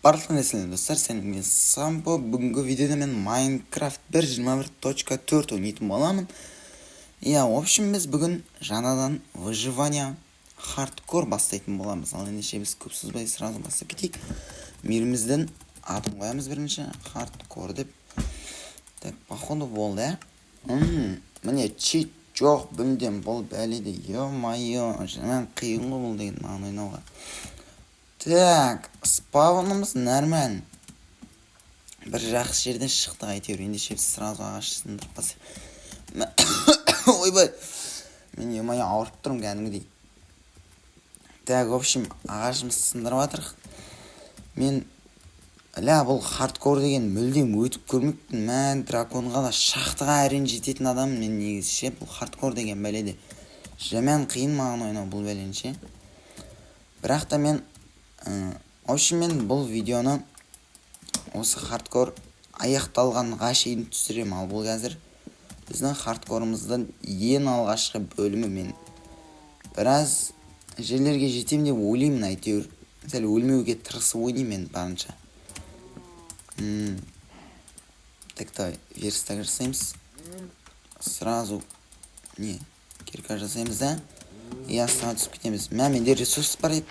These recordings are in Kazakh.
Барлығына сәлем достар, мен Самбо. Бүгінгі видеода мен Minecraft 1.21.4 ойнайтын боламын. В общем, біз бүгін жаңадан выживание хардкор бастайтын боламыз. Ал ендеше біз көп созбай сразу бастап кетейік. Миріміздің атын қоямыз бірінші, хардкор деп. Так, походу болды, Міне чит жоқ, білдем, бұл бәледе. Ё-майо, жаман қиын ғой бұл деген маған ойнауға. Так, спавнымыз нормально. Бір жақсы жерден шықтық әйтеуір. Ендеше біз сразу ағаш сындырып басайық. Ойбай. Мен ё-майо ауырып тұрмын кәдімгідей. Так, в общем, ағашымыз сындырып жатырық. Мен бұл хардкор деген мүлдем өтіп көрмеппін. Драконға да шақтыға әрең жететін адам. Мен негізі бұл хардкор деген бәледе жаман қиын маған ойнау бұл бәленше. Бірақ та мен мен бұл видеоны осы хардкор аяқталғанға шейін түсірем. Ал бұл қазір біздің хардкорымыздың ең алғашқы бөлімі. Мен біраз жерлерге жетем деп ойлаймын әйтеуір. Сәл өлмеуге тырысып ойнаймын мен барынша. Так, давай верстак жасаймыз. Сразу кирка жасаймыз да. И астына түсіп кетеміз. Менде ресурс бар еді.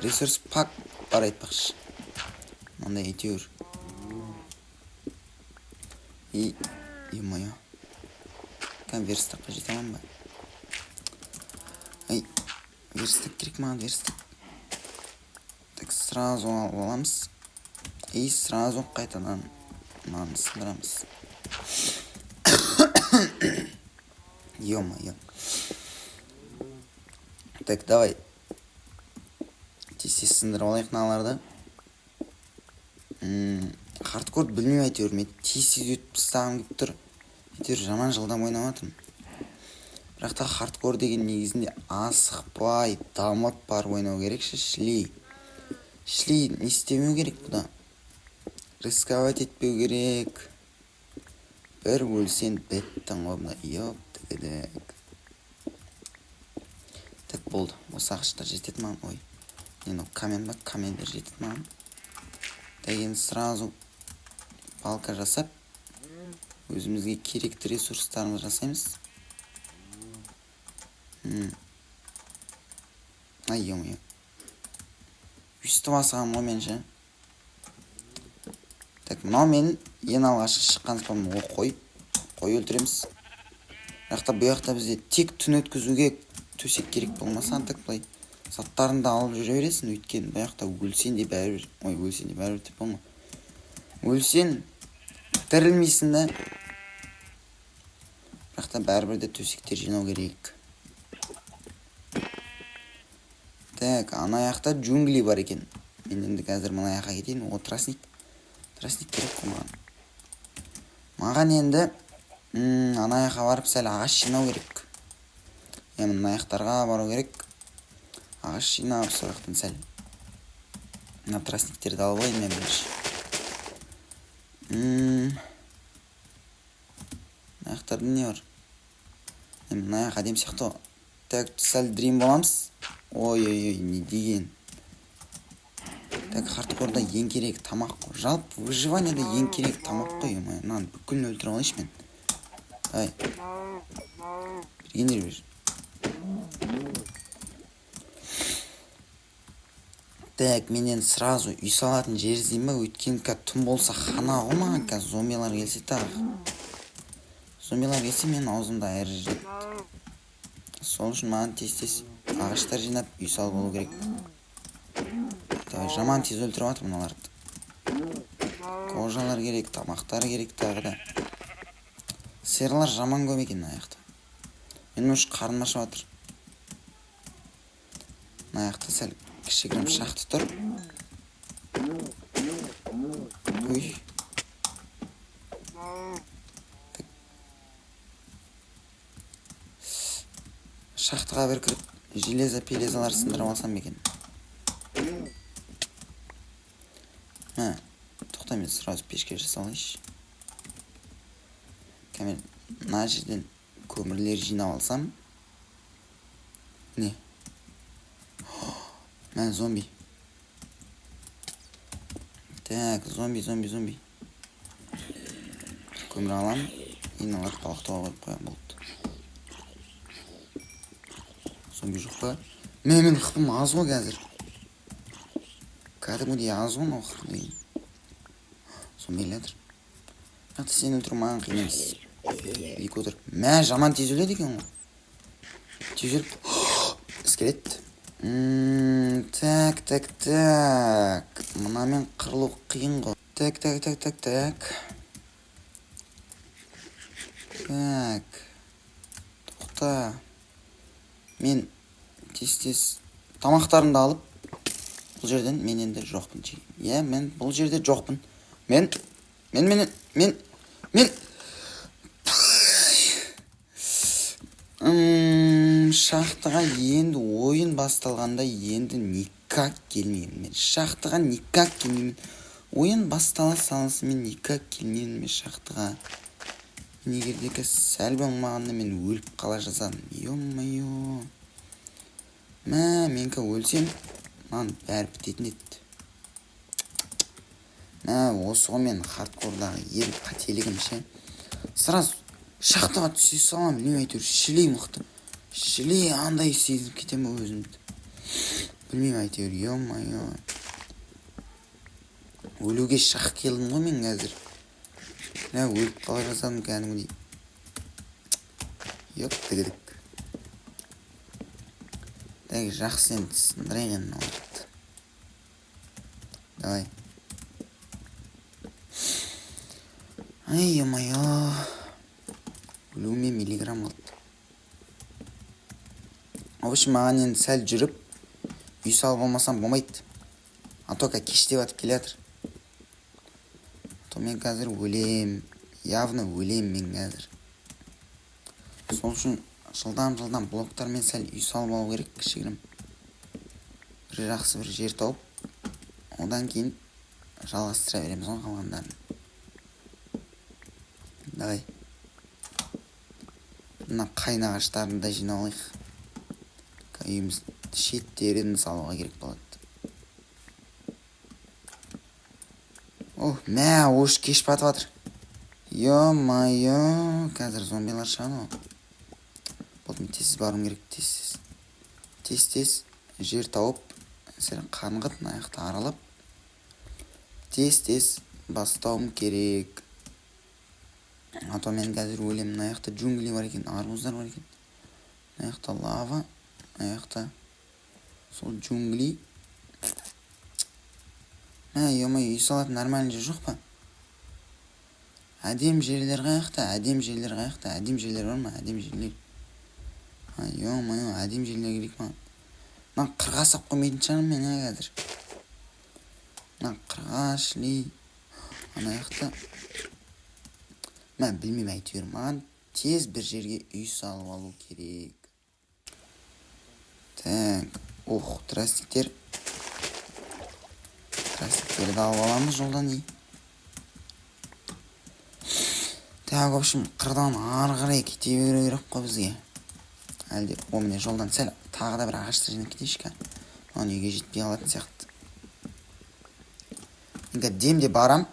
Ресурс пак бар айтпақшы. Мындай әйтеуір. Ё-майо. Верстакқа жете аламын ба? Верстак керек маған, верстак. Так, сразу аламыз. И сразу қайтадан мынаны сындырамыз. Ё-майо. Так, давай. Тез сындырып алайық мыналарды. Хардкор білмеймін әйтеуір. Мен тез өтіп тастағым келіп тұр. Әйтеуір жаман жылдам ойнап жатырмын. Бірақ та хардкор деген негізінде асықпай, дамып бар ойнау керек. Шли не істемеу керек бұда. Рисковать етпеу керек. Бір өлсен беттің ғой. Ёп-тігідік. Так, болды. Осы ағаштар жетеді маған. Камен ба? Камендер жетеді маған. Деген сразу палка жасап, өзімізге керекті ресурстарымыз жасаймыз. Ё-майо. Үсті басығам ғой менше. Так, мынау мен ең алғашқы шыққан спам қой өлтіреміз. Бірақ бұл жақта бізде тек түн өткізуге төсек керек болмаса, так былай заттарыңды алып жүре бересің. Өйткені бұл жақта өлсен де бәрібір деп болма. Өлсен тірілмейсің да. Бірақ та бәрібір де төсектер жинау керек. Так, ана жақта джунгли бар екен. Мен енді қазір мына жаққа кетейін. Тростник керек қой маған. Маған енді ана жаққа барып сәл ағаш жинау керек. Мына жақтарға бару керек. Ағаш жинап сұрақтың сәл. Мына тростниктерді алып алайын мен бірінші. Мына жақтарда не бар? Мына жақ әдем сияқты. Так, сәл дрим боламыз. Ой-ой-ой, не деген. Так, хардкорда ең керек тамақ қой. Жалпы выживанияда ең керек тамақ қой. Мынаны бүкілін өлтіре алайыншы мен. Давай. Бергендер бер. Так, менен сразу үй салатын жер іздейм ба? Өйткені түн болса хана ғой маған. Қазір зомбилар келсе тағы. Зомбилар келсе мен аузымда айры жүреді. Сол үшін маған тез ағаштар жинап үй салып болу керек. Жаман тез өлтіріп жатыр мыналарды. Кожалар керек, тамақтары керек тағы да. Сиырлар жаман көп екен мына жақта. Мен уже қарным ашып жатыр. Мына жақта сәл кішігірім шақты тұр. Шақтыға бір кіріп, железа-пелезалар сындырып алсам екен. Тоқта, мен сразу пешке жасалайыншы. Кәмел, мына жерден көмірлер жинап алсам. Не? Зомби. Так, зомби. Көмір аламын. Иналар балықтауға қойып қоям болды. Зомби жоқ па? Мен қыпым аз ғой қазір. Кәдімгідей аз ғой мынау қыпым деген. Зомбилер. Нақты сен өлтіру маған қиын емес. Екі отыр. Мә, жаман тез өледі екен ғой. Тез өліп. Скелет. Так. Мынамен қырылу қиын ғой. Так. Тоқта. Мен тез тамақтарымды алып бұл жерден мен енді жоқпын. Иә, мен бұл жерде жоқпын. Мен шахтаға енді ойын басталғанда енді никак келмеймін. Мен шахтаға никак келмеймін. Ойын бастала салысымен никак келмеймін мен шахтаға. Егердегі сәл болмағанда мен өліп қала жазадым. Ё-майо. Менкі өлсем, маған бәрі бітетін еді. Осы мен хардкордағы ел қателігім ше. Сразу шахтаға түсе салам, білмей әйтеуір шілей мықты. Шілей андай сезіп кетем өзімді. Білмеймін әйтеуір, ё-майо. Өлуге шақ келдім ғой мен қазір. Өліп қала жазадым кәдімгідей. Йоп, тігідік. Так, жақсы енді сындырайын оларды. Давай. Ай, ё-майо. Өлуіме миллиграмм қалды. Общем, маған енді сәл жүріп, үй салып болмасам болмайды. Атока кештеп атып келе жатыр. Мен қазір өлем. Явно өлем мен қазір. Сол үшін жылдам блоктармен сәл үй салып алу керек кішігірім. Бір жақсы бір жер тауып, одан кейін жалғастыра береміз ғой қалғандарын. Давай. Мына қайын ағаштарын да жинап алайық. Үйіміз шеттерін салуға керек болады. Ош кеш батып жатыр. Ё-майо, қазір зомбилар шығады ғой. Болды, мен тез барым керек, тез жер тауып, сәл қанғыт аяқты аралап, тез бастауым керек. Ато мен қазір өлем. Аяқта джунгли бар екен, арбуздар бар екен. Аяқта лава, аяқта сол джунгли. Ё-майо, үй салатын нормальный жер жоқ па? Әдем жерлер қаяқта? Әдем жерлер бар ма? Әдем жерлер. Ё-майо, әдем жерлер керек ма? Мына қырға сап қоймайтын шығармын мен қазір. Мына қырға шлей. Ана аяқта. Білмеймін әйтеуір. Маған тез бір жерге үй салып алу керек. Так, трастиктерді алып аламыз жолдан ей. Так, общем, қырдан ары қарай кете беру керек қой бізге. Әлде, міне жолдан сәл тағы да бір ағашты жинап кетейші. Оны үйге жетпей қалатын сияқты. Демде барам,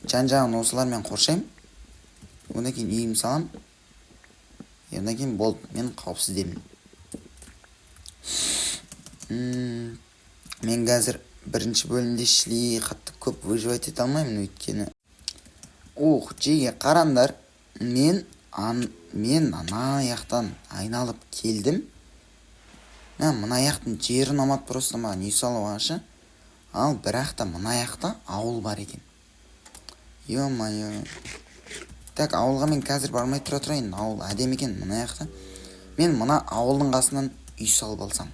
жан-жағын осылармен қоршайым. Одан кейін үйім салам. Одан кейін болды, мен қауіпсіздемін. Мен қазір бірінші бөлімде шлей қатты көп выживать ете алмаймын өйткені. Жеге қарандар, мен ана аяқтан айналып келдім. Мына аяқтың жері ұнамады, просто маған үй салып ашы. Ал бірақта мына аяқта ауыл бар екен. Ё-майо. Так, ауылға мен қазір бармай тұра тұрайын. Ауыл әдем екен мына аяқта. Мен мына ауылдың қасынан үй салып алсам.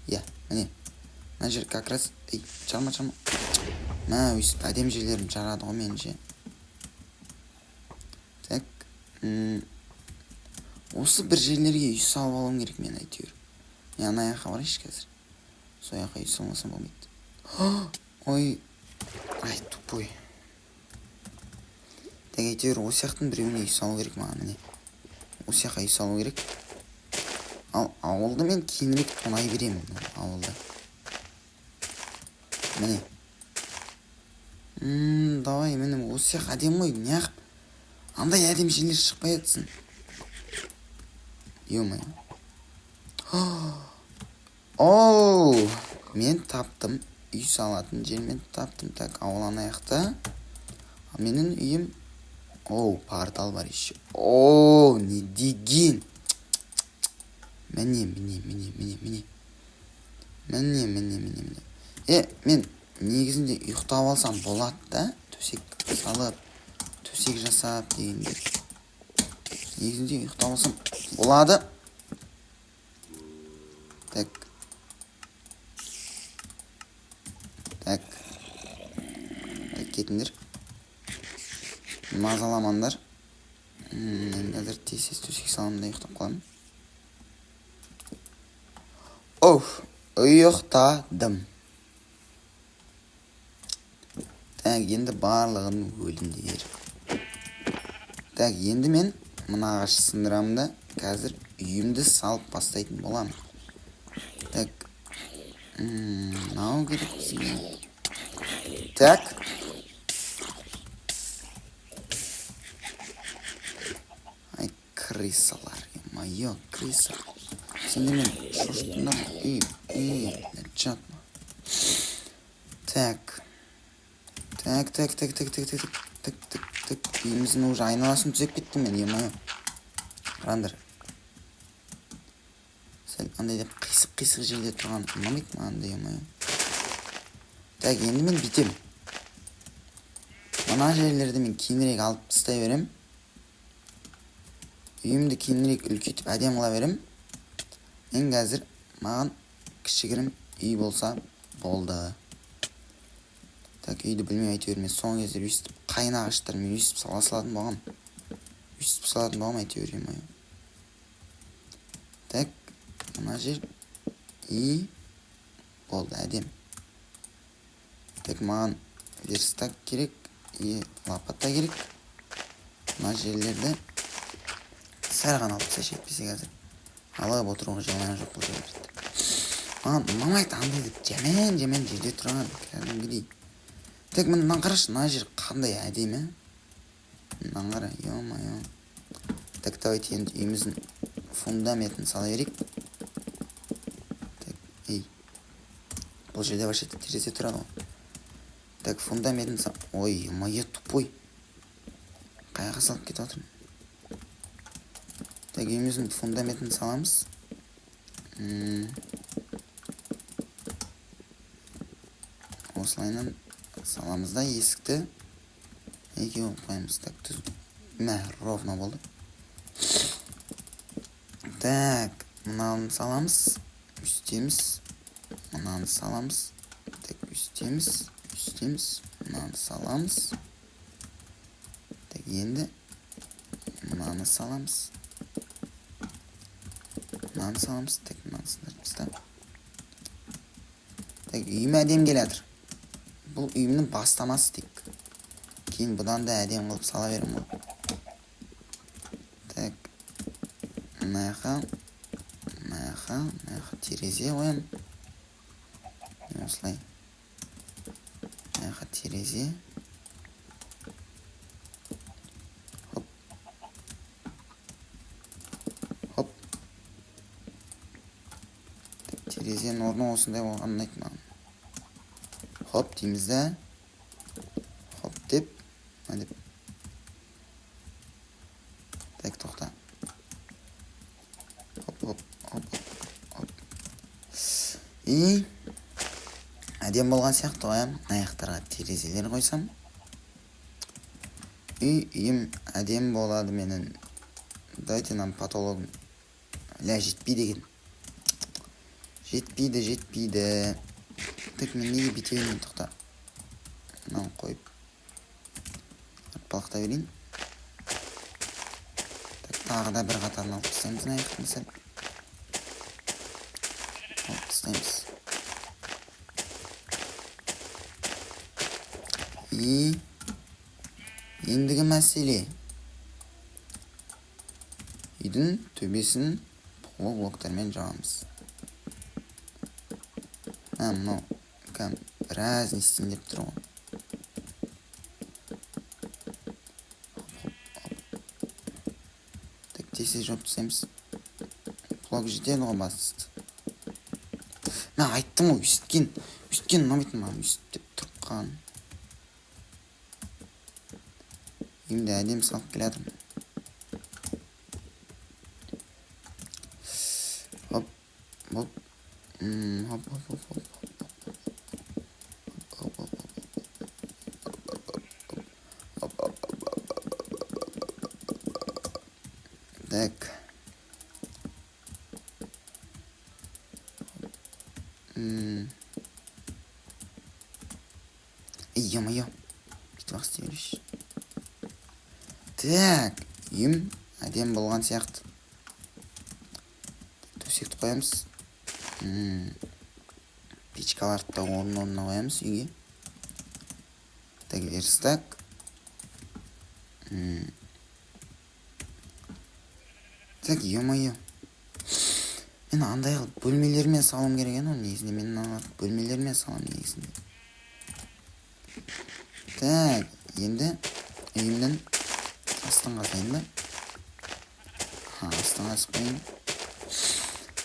Міне. Мына жер как раз... Чарма. Өйсіп әдем жерлерім жарады ғой менше. Так. Осы бір жерлерге үй салып алуым керек мен әйтеуір. Ана аяққа барайшы қазір. Сол аяққа үй салмасам болмайды. Тупой. Так, әйтеуір осы аяқтың біреуіне үй салу керек маған, міне. Осы аяққа үй салу керек. Ал ауылды мен кейінірек тонай беремін ауылда. Міне. Давай міне осы сияқты әдемі ғой, неғып андай әдемі жерлер шықпай жатсын. Ё-моё. Оу, мен таптым, үй салатын жер мен таптым. Так, ауланайық та. Менің үйім. Оу, портал бар еще. Оу, не деген. Міне. Мен негізінде ұйықтап алсам болады да, төсек салып, төсек жасап дегенде. Негізінде ұйықтап алсам болады. Так, кетіңдер. Мазаламандар. Мен қазір тез төсек саламын да ұйықтап қаламын. Ұйықтадым. Так, енді барлығын өліңдер. Так, енді мен мына ағаш сындырамын да, қазір үйімді салып бастайтын боламын. Так, мынау керек бізге. Так. Ай, крысалар, ё-моё, крыса. Сендер мен шошыттыңдар. Чатно. Так. Үйіміздің уже айналасын түзеп кеттім мен, ё-моё. Қараңдар. Сәл андай деп қисық жерде тұрған ұнамайды маған да, ё-моё. Так, енді мен бітем. Мына жерлерді мен кейінірек алып тастай берем. Үйімді кейінірек үлкейтіп әдем қыла берем. Мен қазір маған кішігірім үй болса болды. Так, үйді білмей әйтеуір мен соңғы кезде өйстіп қайын ағаштармен өйстіп салатын болғам. Әйтеуір, ё-моё. Так, мына жер үй болды, әдем. Так, маған верстак керек, лопата керек. Мына жерлерді сәрған алып тастайшы, етпесе қазір алып отыруға жаман жоқ бұл жерлерді. Маған ұнамайды андай деп жаман жерде тұрған кәдімгідей. Так, мынаны қарашы, мына жер қандай әдемі. Мынаны қара, ё-моё. Так, давайте енді үйіміздің фундаментін сала берейік. Так, бұл жерде вообще терезе тұрады ғой. Так, фундаментін сала. Ой, ё-моё, тупой. Қаяға салып кетіп отырмын. Так, үйіміздің фундаментін саламыз. Осылайынан саламыз да есікті. Екеу қойымыз. Так, ровно болды. Так, мынаны саламыз. Үстеміз. Мынаны саламыз. Так, үстеміз. Мынаны саламыз. Так, енді мынаны саламыз. Так, мынаны сындырмыз да. Так, үйім әдем келатыр. Бұл үйімнің бастамасы тек. Кейін бұдан да әдем қылып сала берем ғой. Так, мынаяққа терезе қоям. Осылай. Мынаяққа терезе. Хоп. Терезенің орны осындай болған ұнайды маған. Хоп дейміз да. Хоп деп. Так, тоқта. Хоп. Әдем болған сияқты қоям. Аяқтарға терезелер қойсам. Үйім әдем болады менің. Дайте нам потологым. Жетпейді екен. Жетпейді. Так, мен неге бітейін, тоқта. Мынаны қойып. Арпалықта берейін. Так, тағы да бір қатарын алып тастаймыз аяқтың сәл. Алып тастаймыз. Ендігі мәселе. Үйдің төбесін блоктармен жауамыз. Мынау біраз не істейін деп тұр ғой. тесе жоп жасаймыз. Блок жетеді ғой басты. Мен айттым ғой, үсткен ұнамайтын маған, үстіп тұрқан. Енді әдем салып келатырмын. Хоп. Так. Ё-моё. Бүйтіп ақ істей берейінші. Так, үйім әдем болған сияқты. Төсекті қоямыз. Печкаларды да орнына қоямыз үйге. Так, верстак. Так, ё-моё. Мен андай қылып бөлмелермен салым керек екен, негізінде мен бөлмелермен салам негізінде. Так, енді үйімнің астын қазайын ба? Астын қазып қойын.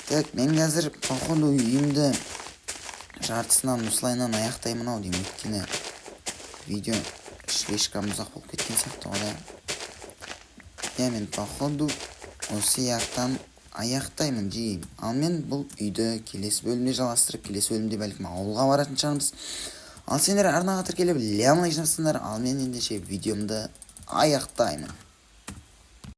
Так, мен қазір походу үйімді жартысынан осылайынан аяқтаймын ау деймін, өйткені видео слишком ұзақ болып кеткен сияқты ғой. Я мен походу осы яқтан аяқтаймын жеймін. Ал мен бұл үйді келесі бөлімде жалғастырып, келесі бөлімде бәлкім ауылға баратын шығармыз. Ал сендер арнаға тіркеліп лайк жасаңдар, ал мен ендеше видеомды аяқтаймын.